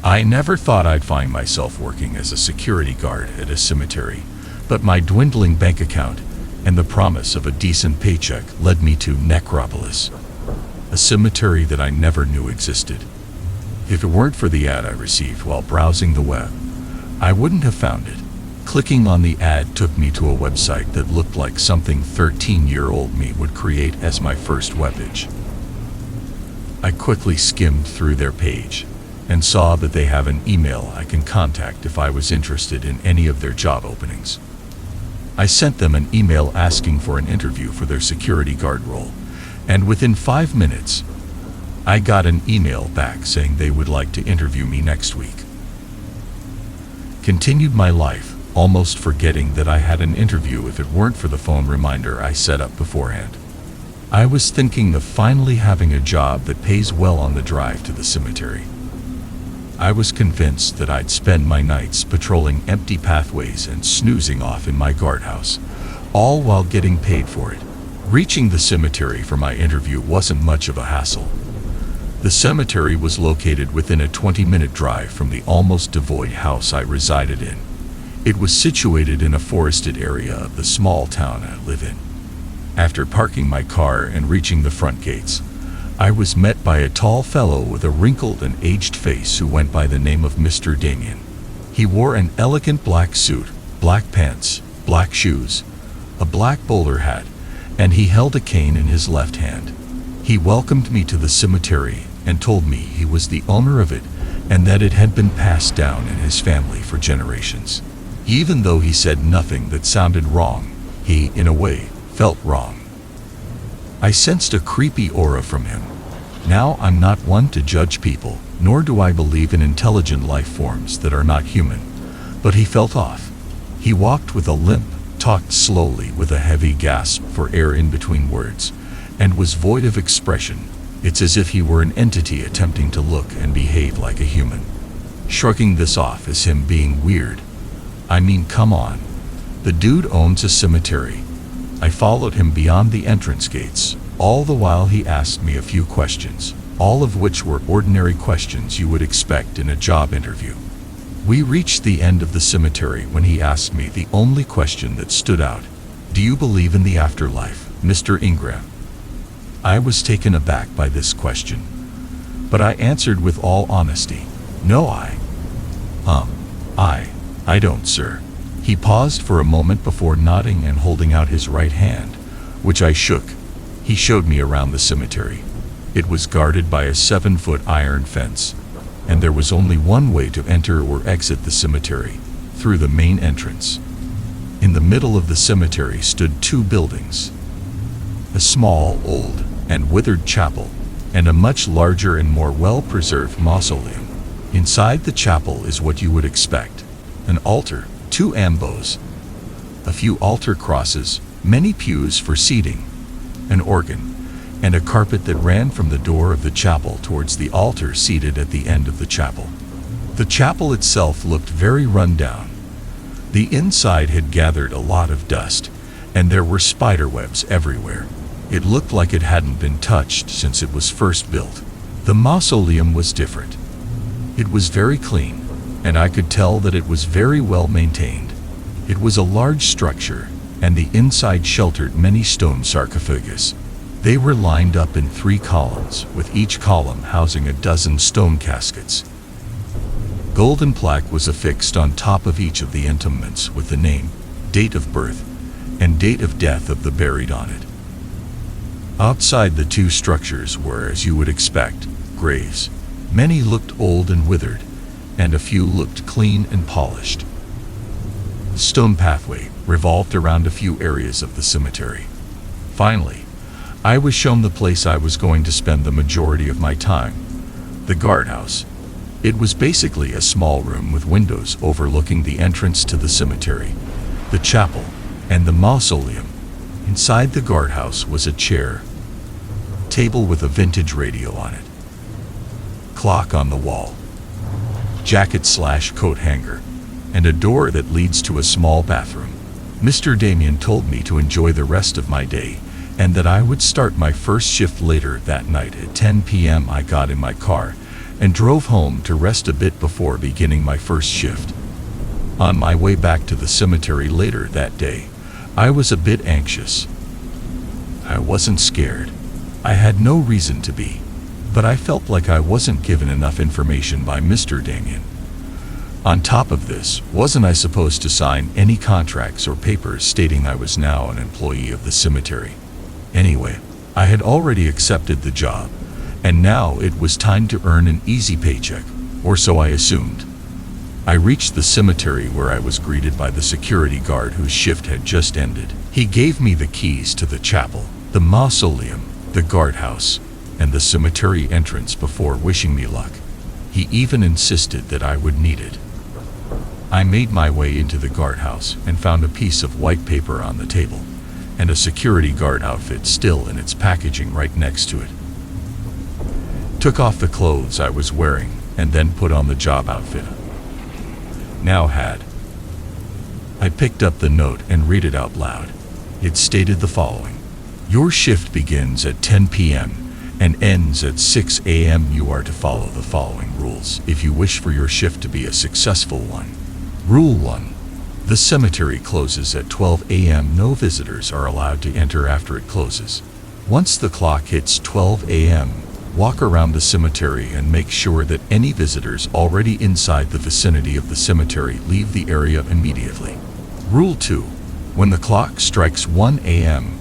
I never thought I'd find myself working as a security guard at a cemetery, but my dwindling bank account and the promise of a decent paycheck led me to Necropolis, a cemetery that I never knew existed. If it weren't for the ad I received while browsing the web, I wouldn't have found it. Clicking on the ad took me to a website that looked like something 13-year-old me would create as my first webpage. I quickly skimmed through their page and saw that they have an email I can contact if I was interested in any of their job openings. I sent them an email asking for an interview for their security guard role, and within 5 minutes, I got an email back saying they would like to interview me next week. Continued my life, almost forgetting that I had an interview if it weren't for the phone reminder I set up beforehand. I was thinking of finally having a job that pays well on the drive to the cemetery. I was convinced that I'd spend my nights patrolling empty pathways and snoozing off in my guardhouse, all while getting paid for it. Reaching the cemetery for my interview wasn't much of a hassle. The cemetery was located within a 20-minute drive from the almost devoid house I resided in. It was situated in a forested area of the small town I live in. After parking my car and reaching the front gates, I was met by a tall fellow with a wrinkled and aged face who went by the name of Mr. Damien. He wore an elegant black suit, black pants, black shoes, a black bowler hat, and he held a cane in his left hand. He welcomed me to the cemetery and told me he was the owner of it and that it had been passed down in his family for generations. Even though he said nothing that sounded wrong, he, in a way, felt wrong. I sensed a creepy aura from him. Now, I'm not one to judge people, nor do I believe in intelligent life forms that are not human, but he felt off. He walked with a limp, talked slowly with a heavy gasp for air in between words, and was void of expression. It's as if he were an entity attempting to look and behave like a human. Shrugging this off as him being weird. I mean, come on. The dude owns a cemetery. I followed him beyond the entrance gates, all the while he asked me a few questions, all of which were ordinary questions you would expect in a job interview. We reached the end of the cemetery when he asked me the only question that stood out. Do you believe in the afterlife, Mr. Ingram? I was taken aback by this question, but I answered with all honesty, no, I don't, sir. He paused for a moment before nodding and holding out his right hand, which I shook. He showed me around the cemetery. It was guarded by a 7-foot iron fence, and there was only one way to enter or exit the cemetery, through the main entrance. In the middle of the cemetery stood 2 buildings. A small, old, and withered chapel, and a much larger and more well-preserved mausoleum. Inside the chapel is what you would expect: an altar, 2 ambos, a few altar crosses, many pews for seating, an organ, and a carpet that ran from the door of the chapel towards the altar seated at the end of the chapel. The chapel itself looked very run down. The inside had gathered a lot of dust, and there were spider webs everywhere. It looked like it hadn't been touched since it was first built. The mausoleum was different. It was very clean, and I could tell that it was very well maintained. It was a large structure, and the inside sheltered many stone sarcophagus. They were lined up in 3 columns, with each column housing a dozen stone caskets. Golden plaque was affixed on top of each of the entombments with the name, date of birth, and date of death of the buried on it. Outside the 2 structures were, as you would expect, graves. Many looked old and withered, and a few looked clean and polished. The stone pathway revolved around a few areas of the cemetery. Finally, I was shown the place I was going to spend the majority of my time, the guardhouse. It was basically a small room with windows overlooking the entrance to the cemetery, the chapel, and the mausoleum. Inside the guardhouse was a chair, table with a vintage radio on it, clock on the wall, jacket/coat hanger, and a door that leads to a small bathroom. Mr. Damien told me to enjoy the rest of my day and that I would start my first shift later that night at 10 p.m. I got in my car and drove home to rest a bit before beginning my first shift. On my way back to the cemetery later that day, I was a bit anxious. I wasn't scared. I had no reason to be, but I felt like I wasn't given enough information by Mr. Damien. On top of this, wasn't I supposed to sign any contracts or papers stating I was now an employee of the cemetery? Anyway, I had already accepted the job, and now it was time to earn an easy paycheck, or so I assumed. I reached the cemetery where I was greeted by the security guard whose shift had just ended. He gave me the keys to the chapel, the mausoleum, the guardhouse, and the cemetery entrance before wishing me luck. He even insisted that I would need it. I made my way into the guardhouse and found a piece of white paper on the table, and a security guard outfit still in its packaging right next to it. Took off the clothes I was wearing and then put on the job outfit. I picked up the note and read it out loud. It stated the following: your shift begins at 10 p.m. and ends at 6 a.m. You are to follow the following rules if you wish for your shift to be a successful one. Rule 1. The cemetery closes at 12 a.m. No visitors are allowed to enter after it closes. Once the clock hits 12 a.m., walk around the cemetery and make sure that any visitors already inside the vicinity of the cemetery leave the area immediately. Rule 2. When the clock strikes 1 a.m.,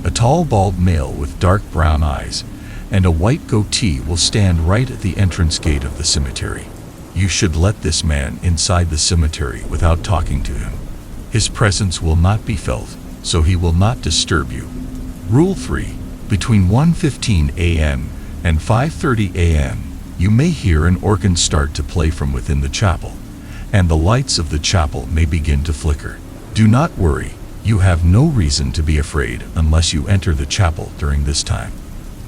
a tall bald male with dark brown eyes and a white goatee will stand right at the entrance gate of the cemetery. You should let this man inside the cemetery without talking to him. His presence will not be felt, so he will not disturb you. Rule 3. Between 1:15 a.m. and 5:30 a.m., you may hear an organ start to play from within the chapel, and the lights of the chapel may begin to flicker. Do not worry, you have no reason to be afraid unless you enter the chapel during this time.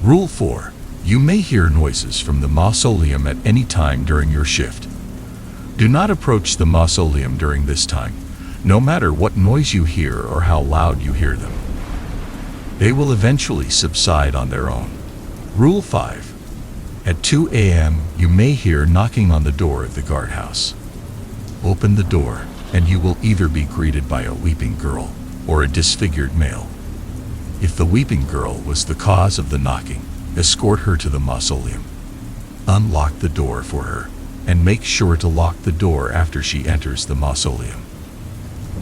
Rule 4. You may hear noises from the mausoleum at any time during your shift. Do not approach the mausoleum during this time, no matter what noise you hear or how loud you hear them. They will eventually subside on their own. Rule 5. At 2 a.m., you may hear knocking on the door of the guardhouse. Open the door, and you will either be greeted by a weeping girl or a disfigured male. If the weeping girl was the cause of the knocking, escort her to the mausoleum. Unlock the door for her, and make sure to lock the door after she enters the mausoleum.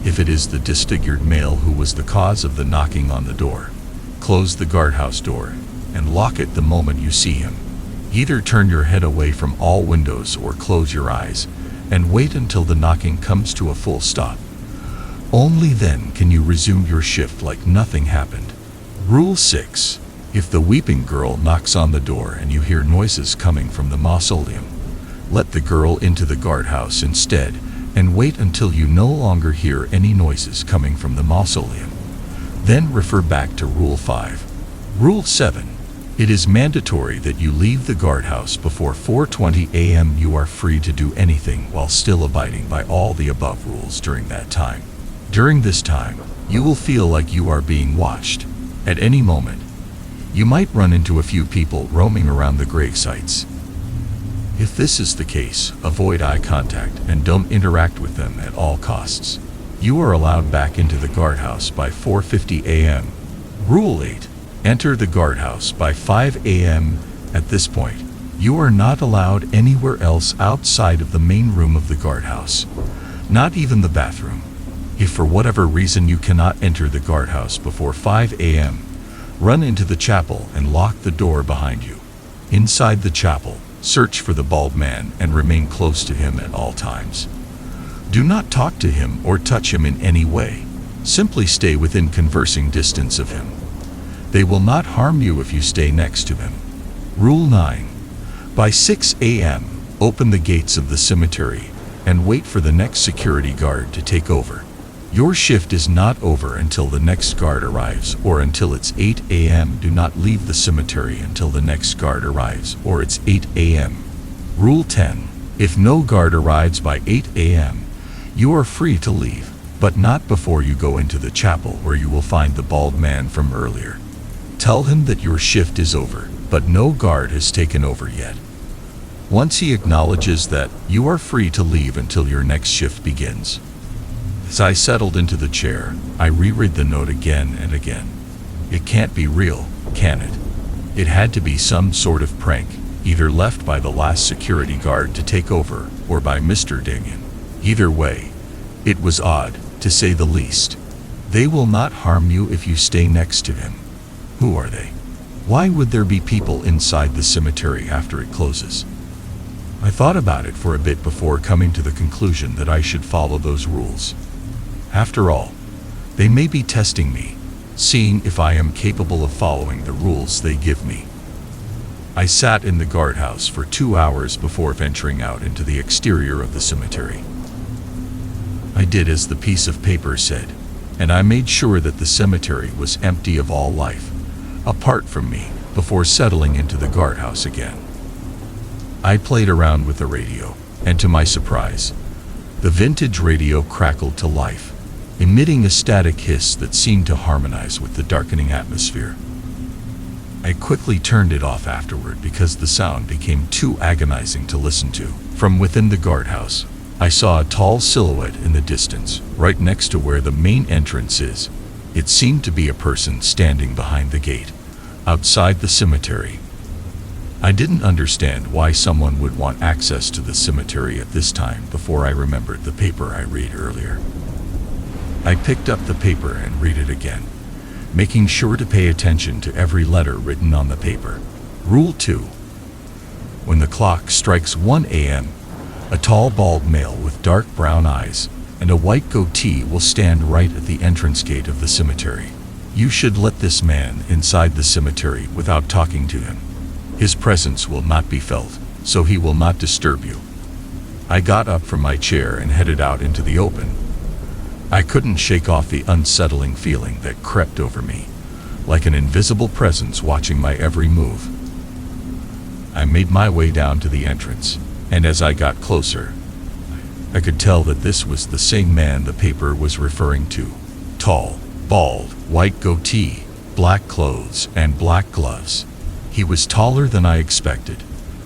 If it is the disfigured male who was the cause of the knocking on the door, close the guardhouse door and lock it the moment you see him. Either turn your head away from all windows or close your eyes and wait until the knocking comes to a full stop. Only then can you resume your shift like nothing happened. Rule 6. If the weeping girl knocks on the door and you hear noises coming from the mausoleum, let the girl into the guardhouse instead and wait until you no longer hear any noises coming from the mausoleum. Then refer back to Rule 5. Rule 7. It is mandatory that you leave the guardhouse before 4:20 a.m. You are free to do anything while still abiding by all the above rules during that time. During this time, you will feel like you are being watched. At any moment, you might run into a few people roaming around the grave sites. If this is the case, avoid eye contact and don't interact with them at all costs. You are allowed back into the guardhouse by 4:50 a.m. Rule 8. Enter the guardhouse by 5 a.m. At this point, you are not allowed anywhere else outside of the main room of the guardhouse, not even the bathroom. If for whatever reason you cannot enter the guardhouse before 5 a.m., run into the chapel and lock the door behind you. Inside the chapel, search for the bald man and remain close to him at all times. Do not talk to him or touch him in any way. Simply stay within conversing distance of him. They will not harm you if you stay next to him. Rule 9. By 6 a.m., open the gates of the cemetery and wait for the next security guard to take over. Your shift is not over until the next guard arrives or until it's 8 a.m. Do not leave the cemetery until the next guard arrives or it's 8 a.m. Rule 10. If no guard arrives by 8 a.m., you are free to leave, but not before you go into the chapel where you will find the bald man from earlier. Tell him that your shift is over, but no guard has taken over yet. Once he acknowledges that, you are free to leave until your next shift begins. As I settled into the chair, I reread the note again and again. It can't be real, can it? It had to be some sort of prank, either left by the last security guard to take over, or by Mr. Dingan. Either way, it was odd, to say the least. They will not harm you if you stay next to him. Who are they? Why would there be people inside the cemetery after it closes? I thought about it for a bit before coming to the conclusion that I should follow those rules. After all, they may be testing me, seeing if I am capable of following the rules they give me. I sat in the guardhouse for 2 hours before venturing out into the exterior of the cemetery. I did as the piece of paper said, and I made sure that the cemetery was empty of all life, apart from me, before settling into the guardhouse again. I played around with the radio, and to my surprise, the vintage radio crackled to life, emitting a static hiss that seemed to harmonize with the darkening atmosphere. I quickly turned it off afterward because the sound became too agonizing to listen to. From within the guardhouse, I saw a tall silhouette in the distance, right next to where the main entrance is. It seemed to be a person standing behind the gate, outside the cemetery. I didn't understand why someone would want access to the cemetery at this time before I remembered the paper I read earlier. I picked up the paper and read it again, making sure to pay attention to every letter written on the paper. Rule 2. When the clock strikes 1 a.m., a tall bald male with dark brown eyes and a white goatee will stand right at the entrance gate of the cemetery. You should let this man inside the cemetery without talking to him. His presence will not be felt, so he will not disturb you. I got up from my chair and headed out into the open. I couldn't shake off the unsettling feeling that crept over me, like an invisible presence watching my every move. I made my way down to the entrance, and as I got closer, I could tell that this was the same man the paper was referring to. Tall, bald, white goatee, black clothes, and black gloves. He was taller than I expected,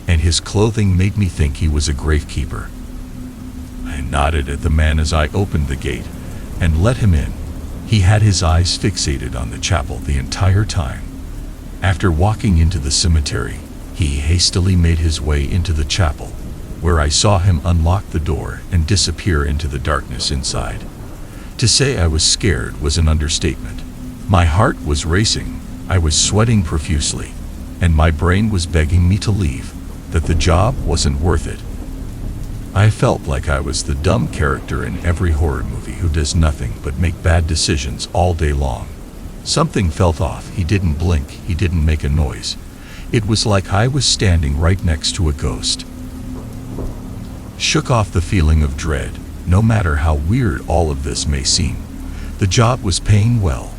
and his clothing made me think he was a gravekeeper. I nodded at the man as I opened the gate and let him in. He had his eyes fixated on the chapel the entire time. After walking into the cemetery, he hastily made his way into the chapel, where I saw him unlock the door and disappear into the darkness inside. To say I was scared was an understatement. My heart was racing, I was sweating profusely, and my brain was begging me to leave, that the job wasn't worth it. I felt like I was the dumb character in every horror movie who does nothing but make bad decisions all day long. Something felt off. He didn't blink, he didn't make a noise. It was like I was standing right next to a ghost. Shook off the feeling of dread, no matter how weird all of this may seem. The job was paying well.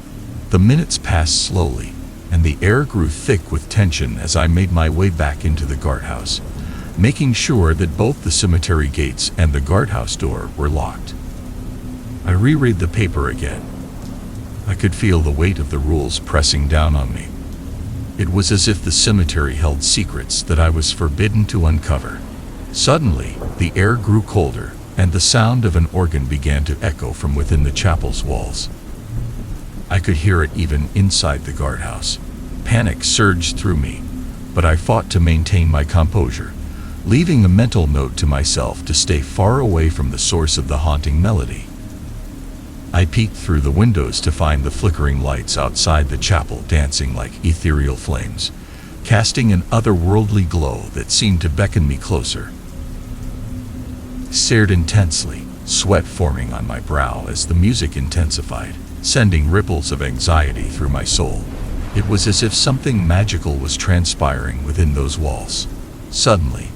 The minutes passed slowly, and the air grew thick with tension as I made my way back into the guardhouse, making sure that both the cemetery gates and the guardhouse door were locked. I reread the paper again. I could feel the weight of the rules pressing down on me. It was as if the cemetery held secrets that I was forbidden to uncover. Suddenly, the air grew colder, and the sound of an organ began to echo from within the chapel's walls. I could hear it even inside the guardhouse. Panic surged through me, but I fought to maintain my composure, leaving a mental note to myself to stay far away from the source of the haunting melody. I peeked through the windows to find the flickering lights outside the chapel dancing like ethereal flames, casting an otherworldly glow that seemed to beckon me closer. Stared intensely, sweat forming on my brow as the music intensified, sending ripples of anxiety through my soul. It was as if something magical was transpiring within those walls. Suddenly,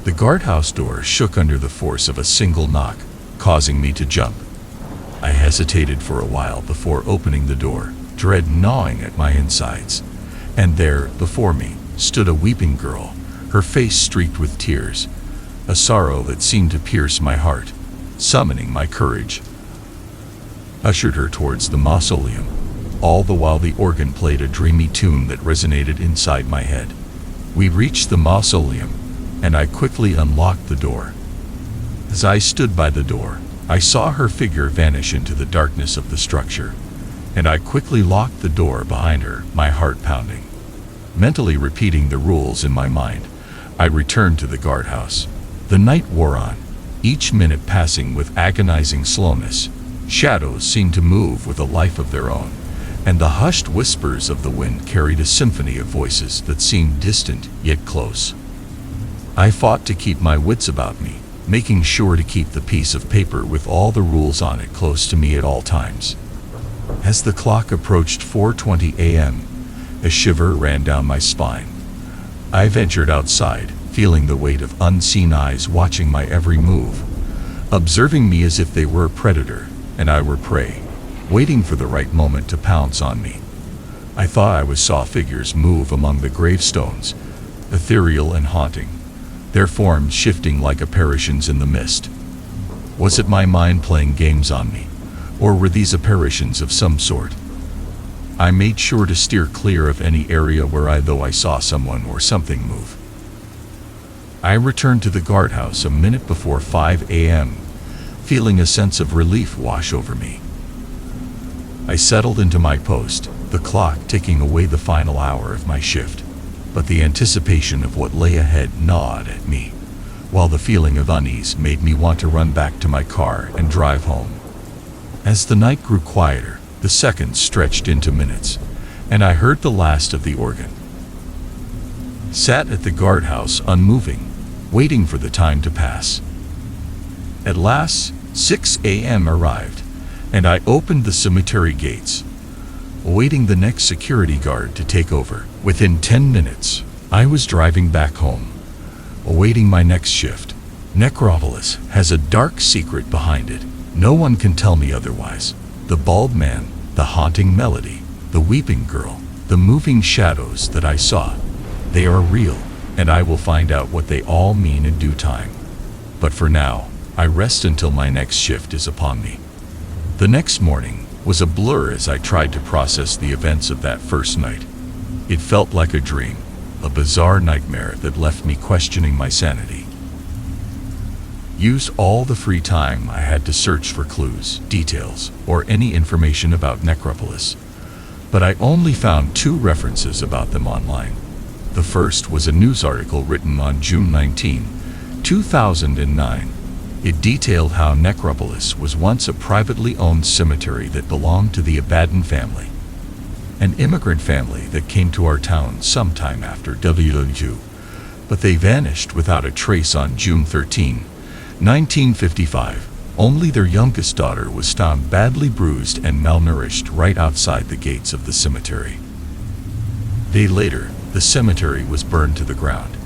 the guardhouse door shook under the force of a single knock, causing me to jump. I hesitated for a while before opening the door, dread gnawing at my insides. And there, before me, stood a weeping girl, her face streaked with tears, a sorrow that seemed to pierce my heart. Summoning my courage, ushered her towards the mausoleum, all the while the organ played a dreamy tune that resonated inside my head. We reached the mausoleum, and I quickly unlocked the door. As I stood by the door, I saw her figure vanish into the darkness of the structure, and I quickly locked the door behind her, my heart pounding. Mentally repeating the rules in my mind, I returned to the guardhouse. The night wore on, each minute passing with agonizing slowness. Shadows seemed to move with a life of their own, and the hushed whispers of the wind carried a symphony of voices that seemed distant yet close. I fought to keep my wits about me, making sure to keep the piece of paper with all the rules on it close to me at all times. As the clock approached 4:20 a.m., a shiver ran down my spine. I ventured outside, feeling the weight of unseen eyes watching my every move, observing me as if they were a predator and I were prey, waiting for the right moment to pounce on me. I thought I saw figures move among the gravestones, ethereal and haunting, their forms shifting like apparitions in the mist. Was it my mind playing games on me, or were these apparitions of some sort? I made sure to steer clear of any area where I saw someone or something move. I returned to the guardhouse a minute before 5 a.m., feeling a sense of relief wash over me. I settled into my post, the clock ticking away the final hour of my shift, but the anticipation of what lay ahead gnawed at me, while the feeling of unease made me want to run back to my car and drive home. As the night grew quieter, the seconds stretched into minutes, and I heard the last of the organ. Sat at the guardhouse unmoving, waiting for the time to pass. At last, 6 a.m. arrived, and I opened the cemetery gates, awaiting the next security guard to take over. Within 10 minutes, I was driving back home, awaiting my next shift. Necropolis has a dark secret behind it. No one can tell me otherwise. The bald man, the haunting melody, the weeping girl, the moving shadows that I saw, they are real, and I will find out what they all mean in due time. But for now, I rest until my next shift is upon me. The next morning was a blur as I tried to process the events of that first night. It felt like a dream, a bizarre nightmare that left me questioning my sanity. Used all the free time I had to search for clues, details, or any information about Necropolis, but I only found 2 references about them online. The first was a news article written on June 19, 2009. It detailed how Necropolis was once a privately owned cemetery that belonged to the Abaddon family, an immigrant family that came to our town sometime after WW, but they vanished without a trace on June 13, 1955. Only their youngest daughter was found badly bruised and malnourished right outside the gates of the cemetery. A day later, the cemetery was burned to the ground,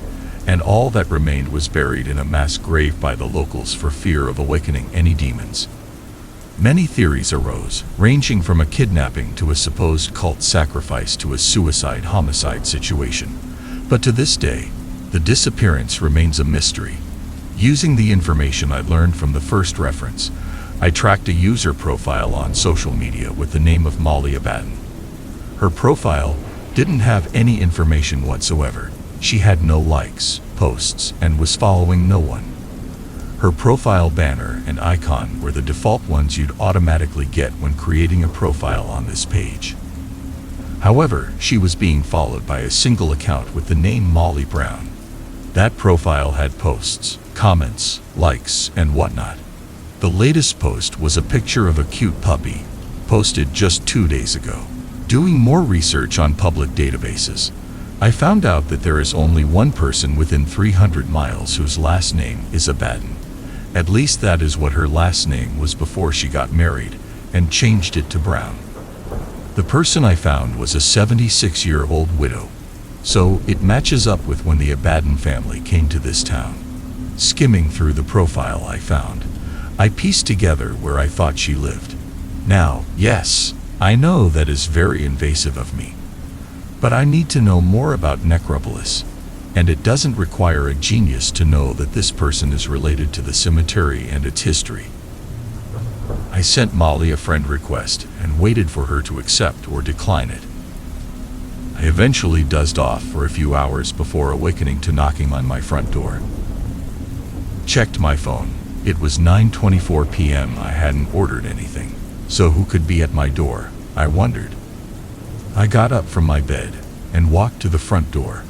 and all that remained was buried in a mass grave by the locals for fear of awakening any demons. Many theories arose, ranging from a kidnapping to a supposed cult sacrifice to a suicide-homicide situation. But to this day, the disappearance remains a mystery. Using the information I learned from the first reference, I tracked a user profile on social media with the name of Molly Abaddon. Her profile didn't have any information whatsoever. She had no likes, posts, and was following no one. Her profile banner and icon were the default ones you'd automatically get when creating a profile on this page. However, she was being followed by a single account with the name Molly Brown. That profile had posts, comments, likes, and whatnot. The latest post was a picture of a cute puppy, posted just 2 days ago. Doing more research on public databases, I found out that there is only one person within 300 miles whose last name is Abaddon. At least that is what her last name was before she got married and changed it to Brown. The person I found was a 76-year-old widow, so it matches up with when the Abaddon family came to this town. Skimming through the profile I found, I pieced together where I thought she lived. Now, yes, I know that is very invasive of me, but I need to know more about Necropolis, and it doesn't require a genius to know that this person is related to the cemetery and its history. I sent Molly a friend request and waited for her to accept or decline it. I eventually dozed off for a few hours before awakening to knocking on my front door. Checked my phone. It was 9:24 p.m. I hadn't ordered anything, so who could be at my door, I wondered. I got up from my bed and walked to the front door.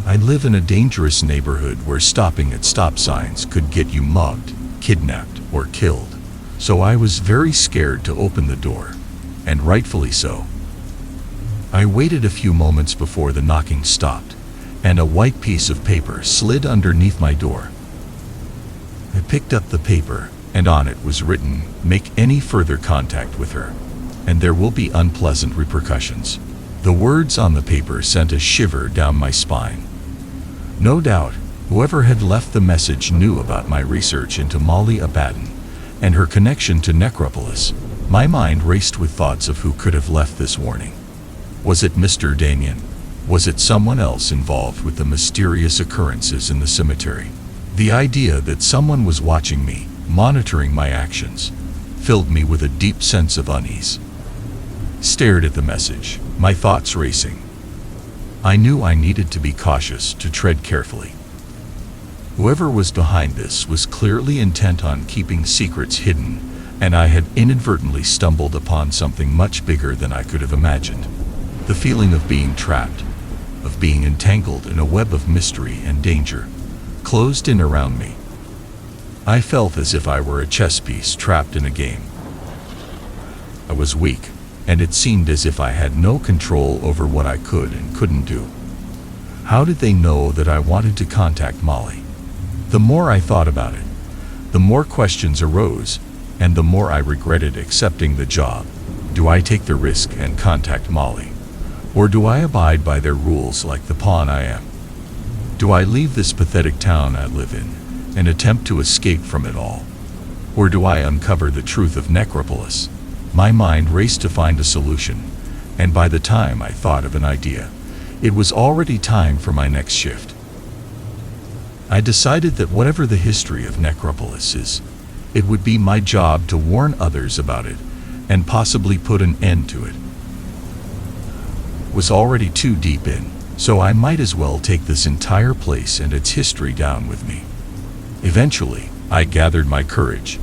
I live in a dangerous neighborhood where stopping at stop signs could get you mugged, kidnapped, or killed, so I was very scared to open the door, and rightfully so. I waited a few moments before the knocking stopped, and a white piece of paper slid underneath my door. I picked up the paper, and on it was written, "Make any further contact with her, and there will be unpleasant repercussions." The words on the paper sent a shiver down my spine. No doubt, whoever had left the message knew about my research into Molly Abaddon and her connection to Necropolis. My mind raced with thoughts of who could have left this warning. Was it Mr. Damien? Was it someone else involved with the mysterious occurrences in the cemetery? The idea that someone was watching me, monitoring my actions, filled me with a deep sense of unease. Stared at the message, my thoughts racing. I knew I needed to be cautious, to tread carefully. Whoever was behind this was clearly intent on keeping secrets hidden, and I had inadvertently stumbled upon something much bigger than I could have imagined. The feeling of being trapped, of being entangled in a web of mystery and danger, closed in around me. I felt as if I were a chess piece trapped in a game. I was weak, and it seemed as if I had no control over what I could and couldn't do. How did they know that I wanted to contact Molly? The more I thought about it, the more questions arose, and the more I regretted accepting the job. Do I take the risk and contact Molly? Or do I abide by their rules like the pawn I am? Do I leave this pathetic town I live in and attempt to escape from it all? Or do I uncover the truth of Necropolis? My mind raced to find a solution, and by the time I thought of an idea, it was already time for my next shift. I decided that whatever the history of Necropolis is, it would be my job to warn others about it and possibly put an end to it. Was already too deep in, so I might as well take this entire place and its history down with me. Eventually, I gathered my courage,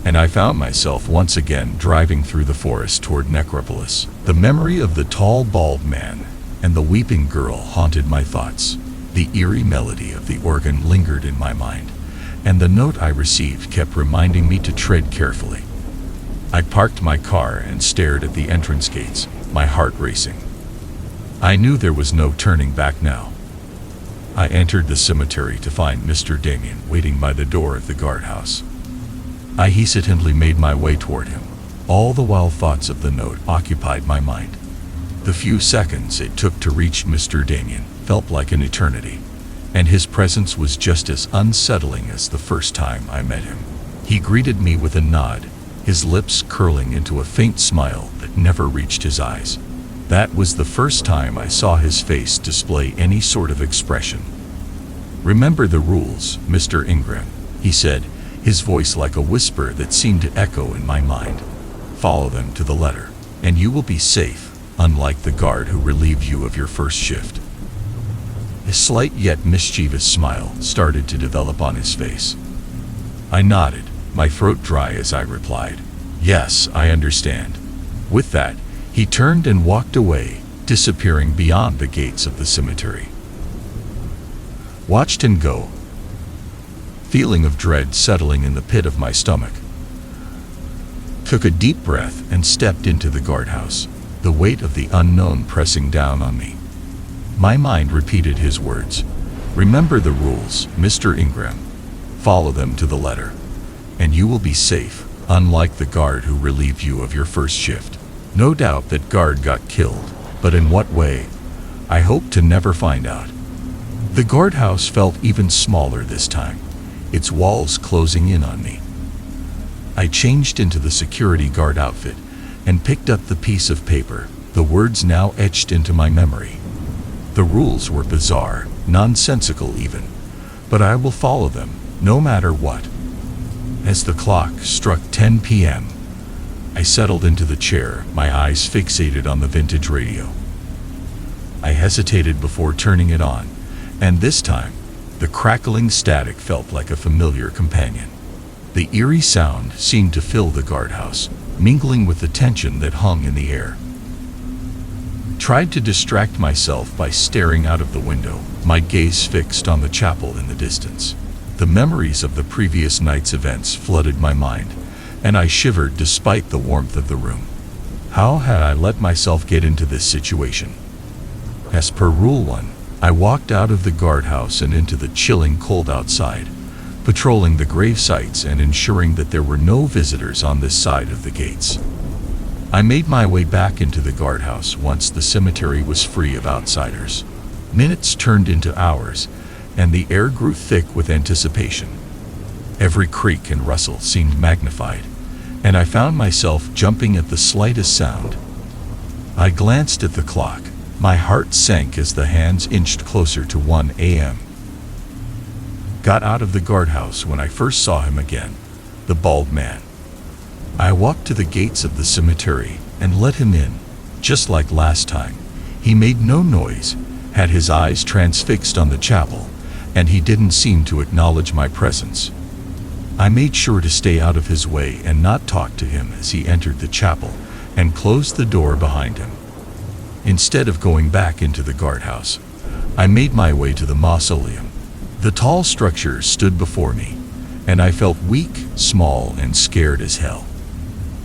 and I found myself once again driving through the forest toward Necropolis. The memory of the tall, bald man and the weeping girl haunted my thoughts. The eerie melody of the organ lingered in my mind, and the note I received kept reminding me to tread carefully. I parked my car and stared at the entrance gates, my heart racing. I knew there was no turning back now. I entered the cemetery to find Mr. Damien waiting by the door of the guardhouse. I hesitantly made my way toward him. All the while thoughts of the note occupied my mind. The few seconds it took to reach Mr. Damien felt like an eternity, and his presence was just as unsettling as the first time I met him. He greeted me with a nod, his lips curling into a faint smile that never reached his eyes. That was the first time I saw his face display any sort of expression. "Remember the rules, Mr. Ingram," he said, his voice like a whisper that seemed to echo in my mind. "Follow them to the letter, and you will be safe, unlike the guard who relieved you of your first shift." A slight yet mischievous smile started to develop on his face. I nodded, my throat dry as I replied, "Yes, I understand." With that, he turned and walked away, disappearing beyond the gates of the cemetery. Watched him go. Feeling of dread settling in the pit of my stomach. Took a deep breath and stepped into the guardhouse, the weight of the unknown pressing down on me. My mind repeated his words. "Remember the rules, Mr. Ingram. Follow them to the letter, and you will be safe, unlike the guard who relieved you of your first shift." No doubt that guard got killed, but in what way? I hoped to never find out. The guardhouse felt even smaller this time, its walls closing in on me. I changed into the security guard outfit and picked up the piece of paper, the words now etched into my memory. The rules were bizarre, nonsensical even, but I will follow them, no matter what. As the clock struck 10 p.m., I settled into the chair, my eyes fixated on the vintage radio. I hesitated before turning it on, and this time, the crackling static felt like a familiar companion. The eerie sound seemed to fill the guardhouse, mingling with the tension that hung in the air. Tried to distract myself by staring out of the window, my gaze fixed on the chapel in the distance. The memories of the previous night's events flooded my mind, and I shivered despite the warmth of the room. How had I let myself get into this situation? As per Rule 1, I walked out of the guardhouse and into the chilling cold outside, patrolling the grave sites and ensuring that there were no visitors on this side of the gates. I made my way back into the guardhouse once the cemetery was free of outsiders. Minutes turned into hours, and the air grew thick with anticipation. Every creak and rustle seemed magnified, and I found myself jumping at the slightest sound. I glanced at the clock. My heart sank as the hands inched closer to 1 a.m. Got out of the guardhouse when I first saw him again, the bald man. I walked to the gates of the cemetery and let him in. Just like last time, he made no noise, had his eyes transfixed on the chapel, and he didn't seem to acknowledge my presence. I made sure to stay out of his way and not talk to him as he entered the chapel and closed the door behind him. Instead of going back into the guardhouse, I made my way to the mausoleum. The tall structure stood before me, and I felt weak, small, and scared as hell.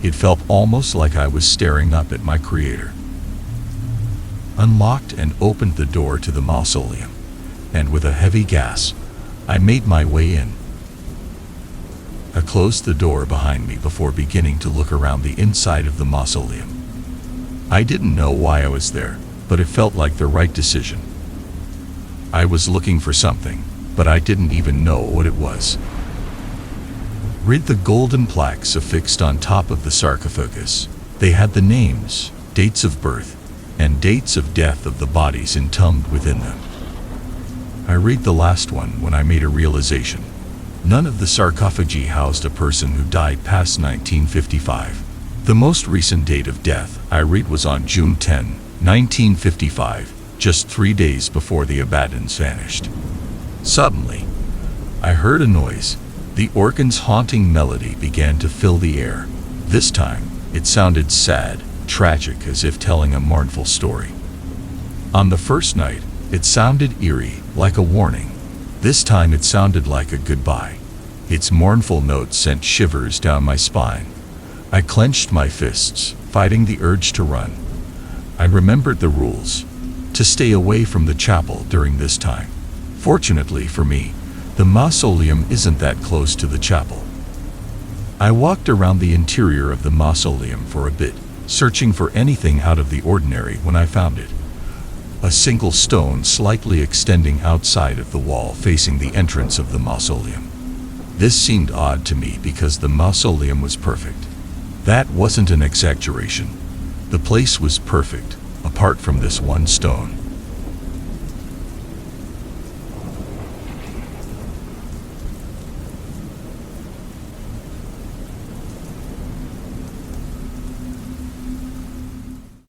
It felt almost like I was staring up at my creator. Unlocked and opened the door to the mausoleum, and with a heavy gasp, I made my way in. I closed the door behind me before beginning to look around the inside of the mausoleum. I didn't know why I was there, but it felt like the right decision. I was looking for something, but I didn't even know what it was. Read the golden plaques affixed on top of the sarcophagus. They had the names, dates of birth, and dates of death of the bodies entombed within them. I read the last one when I made a realization. None of the sarcophagi housed a person who died past 1955. The most recent date of death I read was on June 10, 1955, just 3 days before the Abaddons vanished. Suddenly, I heard a noise. The organ's haunting melody began to fill the air. This time, it sounded sad, tragic, as if telling a mournful story. On the first night, it sounded eerie, like a warning. This time it sounded like a goodbye. Its mournful notes sent shivers down my spine. I clenched my fists, fighting the urge to run. I remembered the rules, to stay away from the chapel during this time. Fortunately for me, the mausoleum isn't that close to the chapel. I walked around the interior of the mausoleum for a bit, searching for anything out of the ordinary when I found it. A single stone slightly extending outside of the wall facing the entrance of the mausoleum. This seemed odd to me because the mausoleum was perfect. That wasn't an exaggeration. The place was perfect, apart from this one stone.